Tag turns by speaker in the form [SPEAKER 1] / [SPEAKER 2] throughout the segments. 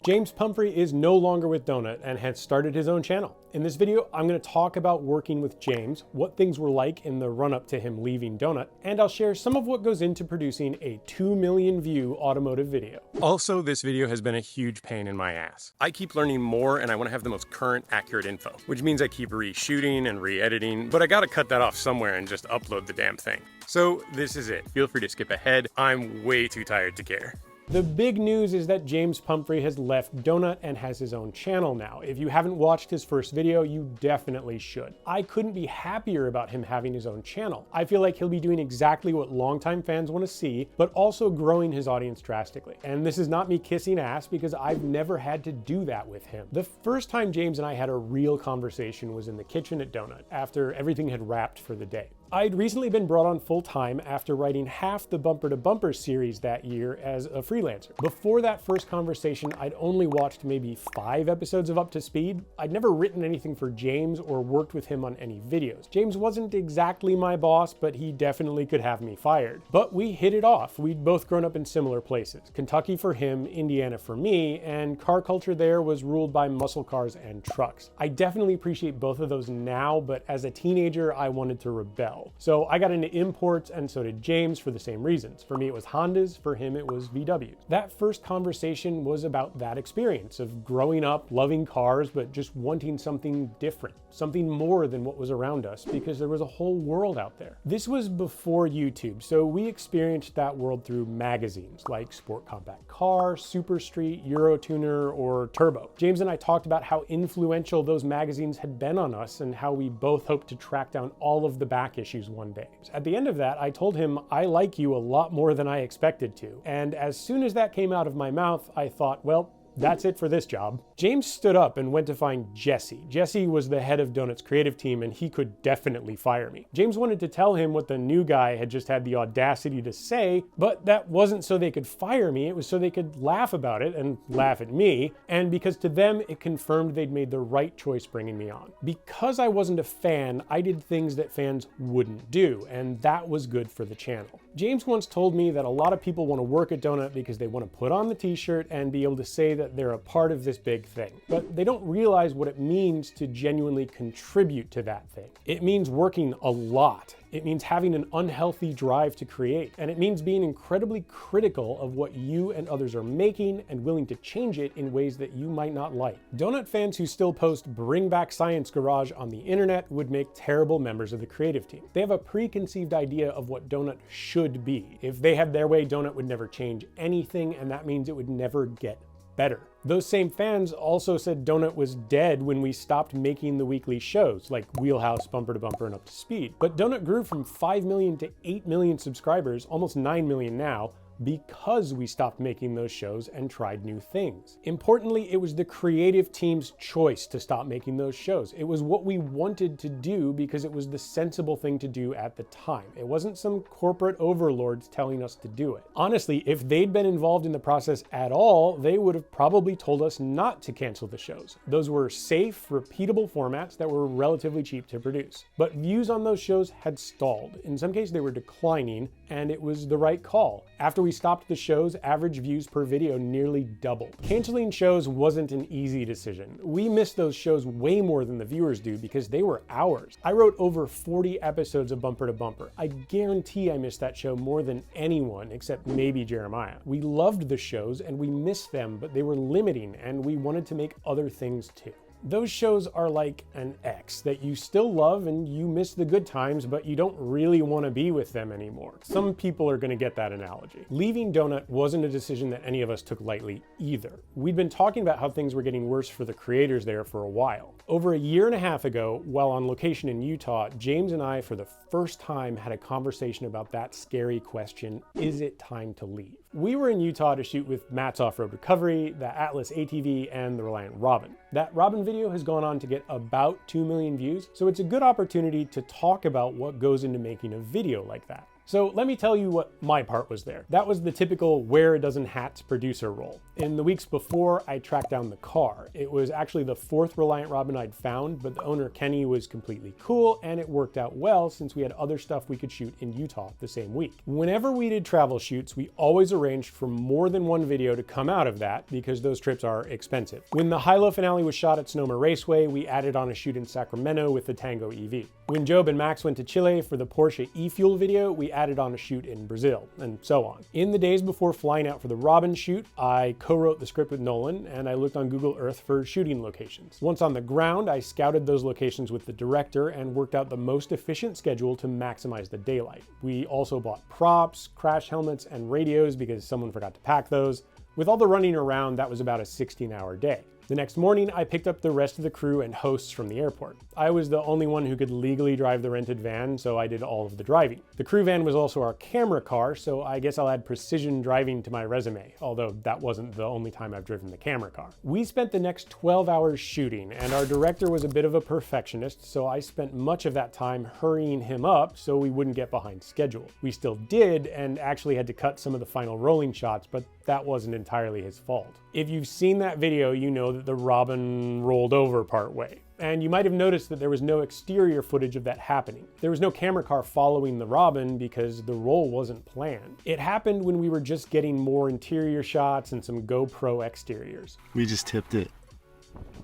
[SPEAKER 1] James Pumphrey is no longer with Donut and has started his own channel. In this video, I'm going to talk about working with James, what things were like in the run-up to him leaving Donut, and I'll share some of what goes into producing a 2 million view automotive video. Also, this video has been a huge pain in my ass. I keep learning more and I want to have the most current, accurate info, which means I keep reshooting and re-editing, but I gotta cut that off somewhere and just upload the damn thing. So this is it. Feel free to skip ahead. I'm way too tired to care. The big news is that James Pumphrey has left Donut and has his own channel now. If you haven't watched his first video, you definitely should. I couldn't be happier about him having his own channel. I feel like he'll be doing exactly what longtime fans want to see, but also growing his audience drastically. And this is not me kissing ass because I've never had to do that with him. The first time James and I had a real conversation was in the kitchen at Donut after everything had wrapped for the day. I'd recently been brought on full-time after writing half the Bumper to Bumper series that year as a freelancer. Before that first conversation, I'd only watched maybe 5 episodes of Up To Speed. I'd never written anything for James or worked with him on any videos. James wasn't exactly my boss, but he definitely could have me fired. But we hit it off. We'd both grown up in similar places. Kentucky for him, Indiana for me, and car culture there was ruled by muscle cars and trucks. I definitely appreciate both of those now, but as a teenager, I wanted to rebel. So I got into imports, and so did James for the same reasons. For me, it was Hondas. For him, it was VWs. That first conversation was about that experience of growing up, loving cars, but just wanting something different, something more than what was around us, because there was a whole world out there. This was before YouTube, so we experienced that world through magazines like Sport Compact Car, Super Street, Eurotuner, or Turbo. James and I talked about how influential those magazines had been on us and how we both hoped to track down all of the back issues one day. At the end of that, I told him I like you a lot more than I expected to. And as soon as that came out of my mouth, I thought, well, that's it for this job. James stood up and went to find Jesse. Jesse was the head of Donut's creative team, and he could definitely fire me. James wanted to tell him what the new guy had just had the audacity to say, but that wasn't so they could fire me. It was so they could laugh about it and laugh at me. And because to them, it confirmed they'd made the right choice bringing me on. Because I wasn't a fan, I did things that fans wouldn't do, and that was good for the channel. James once told me that a lot of people want to work at Donut because they want to put on the t-shirt and be able to say that they're a part of this big thing. But they don't realize what it means to genuinely contribute to that thing. It means working a lot. It means having an unhealthy drive to create, and it means being incredibly critical of what you and others are making and willing to change it in ways that you might not like. Donut fans who still post "Bring Back Science Garage" on the internet would make terrible members of the creative team. They have a preconceived idea of what Donut should be. If they had their way, Donut would never change anything, and that means it would never get better. Those same fans also said Donut was dead when we stopped making the weekly shows like Wheelhouse, Bumper to Bumper, and Up to Speed. But Donut grew from 5 million to 8 million subscribers, almost 9 million now, because we stopped making those shows and tried new things. Importantly, it was the creative team's choice to stop making those shows. It was what we wanted to do because it was the sensible thing to do at the time. It wasn't some corporate overlords telling us to do it. Honestly, if they'd been involved in the process at all, they would have probably told us not to cancel the shows. Those were safe, repeatable formats that were relatively cheap to produce. But views on those shows had stalled. In some cases, they were declining, and it was the right call. After we stopped the shows, average views per video nearly doubled. Canceling shows wasn't an easy decision. We missed those shows way more than the viewers do because they were ours. I wrote over 40 episodes of Bumper to Bumper. I guarantee I missed that show more than anyone except maybe Jeremiah. We loved the shows and we missed them, but they were limiting and we wanted to make other things too. Those shows are like an ex that you still love and you miss the good times, but you don't really want to be with them anymore. Some people are going to get that analogy. Leaving Donut wasn't a decision that any of us took lightly either. We'd been talking about how things were getting worse for the creators there for a while. Over a year and a half ago, while on location in Utah, James and I, for the first time, had a conversation about that scary question, is it time to leave? We were in Utah to shoot with Matt's Off-Road Recovery, the Atlas ATV, and the Reliant Robin. That Robin video has gone on to get about 2 million views, so it's a good opportunity to talk about what goes into making a video like that. So let me tell you what my part was there. That was the typical wear a dozen hats producer role. In the weeks before, I tracked down the car. It was actually the 4th Reliant Robin I'd found, but the owner Kenny was completely cool and it worked out well since we had other stuff we could shoot in Utah the same week. Whenever we did travel shoots, we always arranged for more than one video to come out of that because those trips are expensive. When the high-low finale was shot at Sonoma Raceway, we added on a shoot in Sacramento with the Tango EV. When Job and Max went to Chile for the Porsche e-Fuel video, we added on a shoot in Brazil, and so on. In the days before flying out for the Robin shoot, I co-wrote the script with Nolan, and I looked on Google Earth for shooting locations. Once on the ground, I scouted those locations with the director and worked out the most efficient schedule to maximize the daylight. We also bought props, crash helmets, and radios because someone forgot to pack those. With all the running around, that was about a 16-hour day. The next morning, I picked up the rest of the crew and hosts from the airport. I was the only one who could legally drive the rented van, so I did all of the driving. The crew van was also our camera car, so I guess I'll add precision driving to my resume, although that wasn't the only time I've driven the camera car. We spent the next 12 hours shooting, and our director was a bit of a perfectionist, so I spent much of that time hurrying him up so we wouldn't get behind schedule. We still did, and actually had to cut some of the final rolling shots, but that wasn't entirely his fault. If you've seen that video, you know that the Robin rolled over partway. And you might have noticed that there was no exterior footage of that happening. There was no camera car following the Robin because the roll wasn't planned. It happened when we were just getting more interior shots and some GoPro exteriors.
[SPEAKER 2] We just tipped it.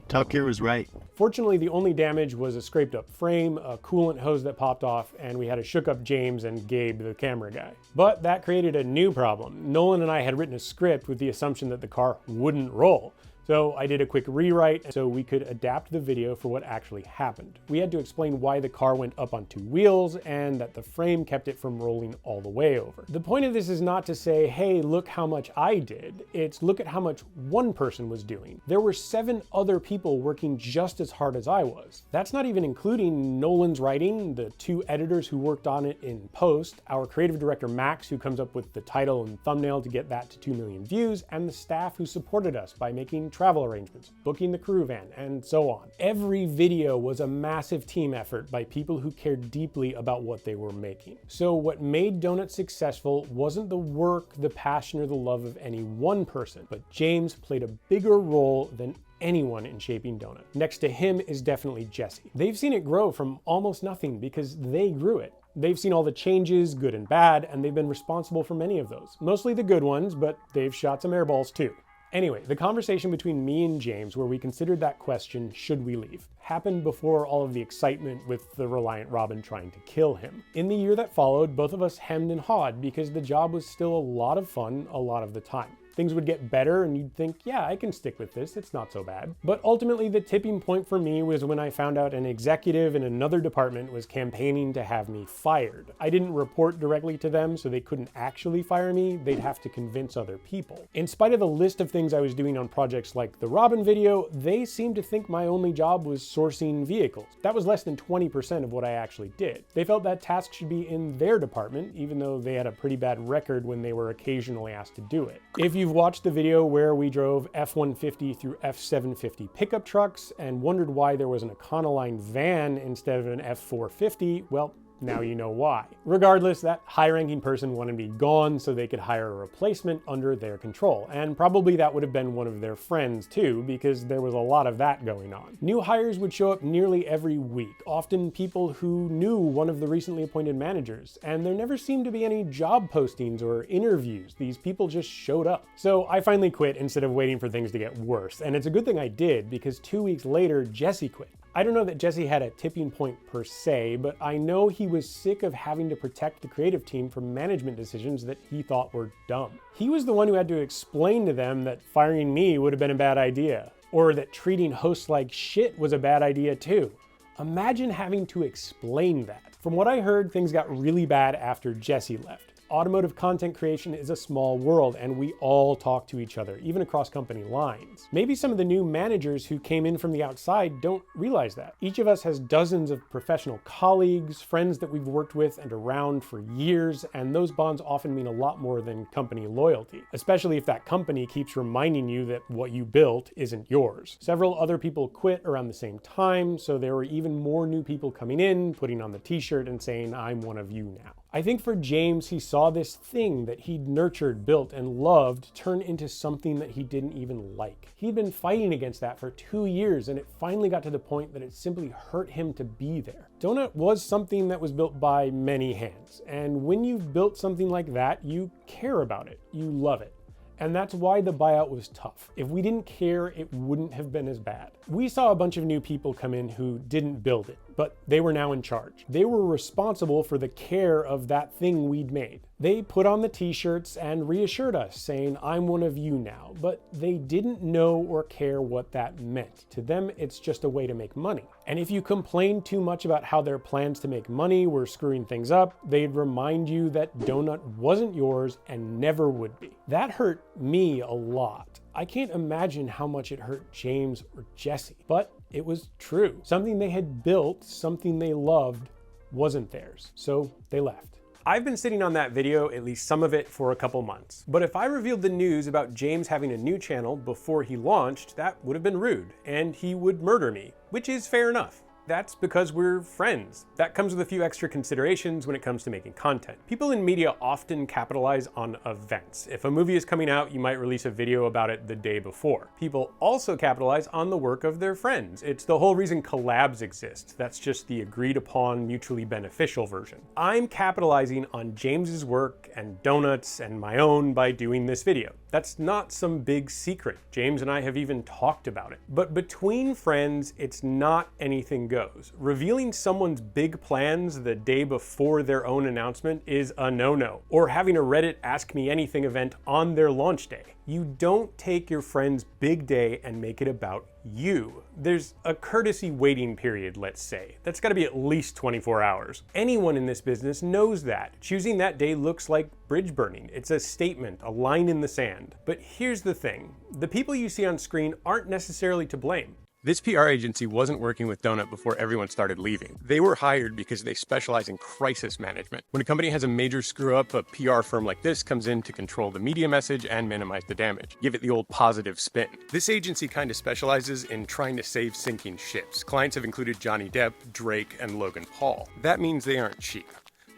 [SPEAKER 2] Top Gear was right.
[SPEAKER 1] Fortunately, the only damage was a scraped up frame, a coolant hose that popped off, and we had to shook up James and Gabe, the camera guy. But that created a new problem. Nolan and I had written a script with the assumption that the car wouldn't roll. So I did a quick rewrite so we could adapt the video for what actually happened. We had to explain why the car went up on 2 wheels and that the frame kept it from rolling all the way over. The point of this is not to say, hey, look how much I did. It's look at how much one person was doing. There were 7 other people working just as hard as I was. That's not even including Nolan's writing, the 2 editors who worked on it in post, our creative director Max, who comes up with the title and thumbnail to get that to 2 million views, and the staff who supported us by making travel arrangements, booking the crew van, and so on. Every video was a massive team effort by people who cared deeply about what they were making. So what made Donuts successful wasn't the work, the passion, or the love of any one person, but James played a bigger role than anyone in shaping Donut. Next to him is definitely Jesse. They've seen it grow from almost nothing because they grew it. They've seen all the changes, good and bad, and they've been responsible for many of those. Mostly the good ones, but they've shot some airballs too. Anyway, the conversation between me and James, where we considered that question, should we leave, happened before all of the excitement with the Reliant Robin trying to kill him. In the year that followed, both of us hemmed and hawed because the job was still a lot of fun a lot of the time. Things would get better and you'd think, yeah, I can stick with this, it's not so bad. But ultimately the tipping point for me was when I found out an executive in another department was campaigning to have me fired. I didn't report directly to them, so they couldn't actually fire me, they'd have to convince other people. In spite of the list of things I was doing on projects like the Robin video, they seemed to think my only job was sourcing vehicles. That was less than 20% of what I actually did. They felt that task should be in their department, even though they had a pretty bad record when they were occasionally asked to do it. If you've watched the video where we drove F-150 through F-750 pickup trucks and wondered why there was an Econoline van instead of an F-450, well, now you know why. Regardless, that high-ranking person wanted me gone so they could hire a replacement under their control. And probably that would have been one of their friends too, because there was a lot of that going on. New hires would show up nearly every week, often people who knew one of the recently appointed managers. And there never seemed to be any job postings or interviews. These people just showed up. So I finally quit instead of waiting for things to get worse. And it's a good thing I did, because 2 weeks later, Jesse quit. I don't know that Jesse had a tipping point per se, but I know he was sick of having to protect the creative team from management decisions that he thought were dumb. He was the one who had to explain to them that firing me would have been a bad idea, or that treating hosts like shit was a bad idea too. Imagine having to explain that. From what I heard, things got really bad after Jesse left. Automotive content creation is a small world and we all talk to each other, even across company lines. Maybe some of the new managers who came in from the outside don't realize that. Each of us has dozens of professional colleagues, friends that we've worked with and around for years, and those bonds often mean a lot more than company loyalty, especially if that company keeps reminding you that what you built isn't yours. Several other people quit around the same time, so there were even more new people coming in, putting on the t-shirt and saying, I'm one of you now. I think for James, he saw this thing that he'd nurtured, built, and loved turn into something that he didn't even like. He'd been fighting against that for 2 years, and it finally got to the point that it simply hurt him to be there. Donut was something that was built by many hands, and when you've built something like that, you care about it, you love it. And that's why the buyout was tough. If we didn't care, it wouldn't have been as bad. We saw a bunch of new people come in who didn't build it, but they were now in charge. They were responsible for the care of that thing we'd made. They put on the t-shirts and reassured us, saying, "I'm one of you now," but they didn't know or care what that meant. To them, it's just a way to make money. And if you complained too much about how their plans to make money were screwing things up, they'd remind you that Donut wasn't yours and never would be. That hurt me a lot. I can't imagine how much it hurt James or Jesse, but it was true. Something they had built, something they loved, wasn't theirs, so they left. I've been sitting on that video, at least some of it, for a couple months. But if I revealed the news about James having a new channel before he launched, that would have been rude, and he would murder me, which is fair enough. That's because we're friends. That comes with a few extra considerations when it comes to making content. People in media often capitalize on events. If a movie is coming out, you might release a video about it the day before. People also capitalize on the work of their friends. It's the whole reason collabs exist. That's just the agreed upon, mutually beneficial version. I'm capitalizing on James's work and Donut's and my own by doing this video. That's not some big secret. James and I have even talked about it. But between friends, it's not anything goes. Revealing someone's big plans the day before their own announcement is a no-no. Or having a Reddit Ask Me Anything event on their launch day. You don't take your friend's big day and make it about you. There's a courtesy waiting period, let's say. That's gotta be at least 24 hours. Anyone in this business knows that. Choosing that day looks like bridge burning. It's a statement, a line in the sand. But here's the thing. The people you see on screen aren't necessarily to blame. This PR agency wasn't working with Donut before everyone started leaving. They were hired because they specialize in crisis management. When a company has a major screw up, a PR firm like this comes in to control the media message and minimize the damage. Give it the old positive spin. This agency kind of specializes in trying to save sinking ships. Clients have included Johnny Depp, Drake, and Logan Paul. That means they aren't cheap.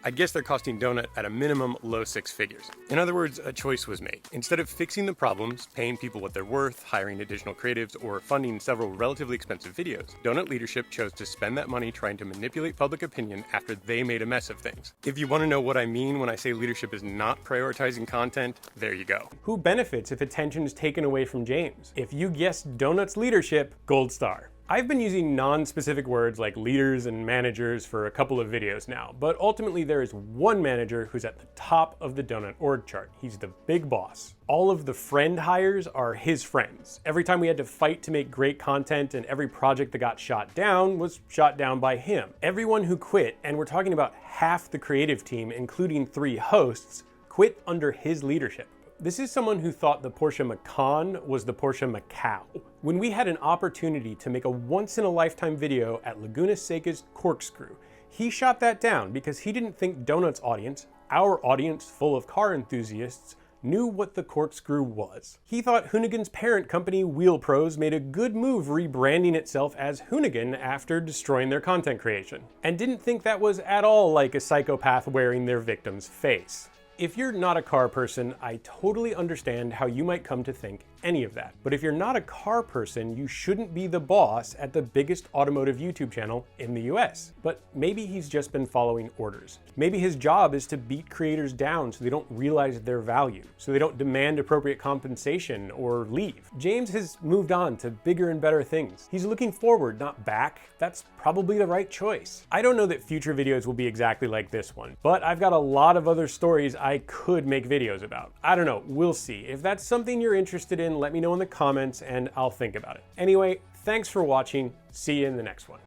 [SPEAKER 1] I guess they're costing Donut at a minimum low six figures. In other words, a choice was made. Instead of fixing the problems, paying people what they're worth, hiring additional creatives, or funding several relatively expensive videos, Donut leadership chose to spend that money trying to manipulate public opinion after they made a mess of things. If you want to know what I mean when I say leadership is not prioritizing content, there you go. Who benefits if attention is taken away from James? If you guessed Donut's leadership, gold star. I've been using non-specific words like leaders and managers for a couple of videos now, but ultimately there is one manager who's at the top of the Donut org chart. He's the big boss. All of the friend hires are his friends. Every time we had to fight to make great content and every project that got shot down was shot down by him. Everyone who quit, and we're talking about half the creative team, including 3 hosts, quit under his leadership. This is someone who thought the Porsche Macan was the Porsche Macau. When we had an opportunity to make a once-in-a-lifetime video at Laguna Seca's Corkscrew, he shot that down because he didn't think Donut's audience, our audience full of car enthusiasts, knew what the Corkscrew was. He thought Hoonigan's parent company, Wheel Pros, made a good move rebranding itself as Hoonigan after destroying their content creation, and didn't think that was at all like a psychopath wearing their victim's face. If you're not a car person, I totally understand how you might come to think any of that. But if you're not a car person, you shouldn't be the boss at the biggest automotive YouTube channel in the US. But maybe he's just been following orders. Maybe his job is to beat creators down so they don't realize their value, so they don't demand appropriate compensation or leave. James has moved on to bigger and better things. He's looking forward, not back. That's probably the right choice. I don't know that future videos will be exactly like this one, but I've got a lot of other stories I could make videos about. I don't know, we'll see. If that's something you're interested in, let me know in the comments and I'll think about it. Anyway, thanks for watching. See you in the next one.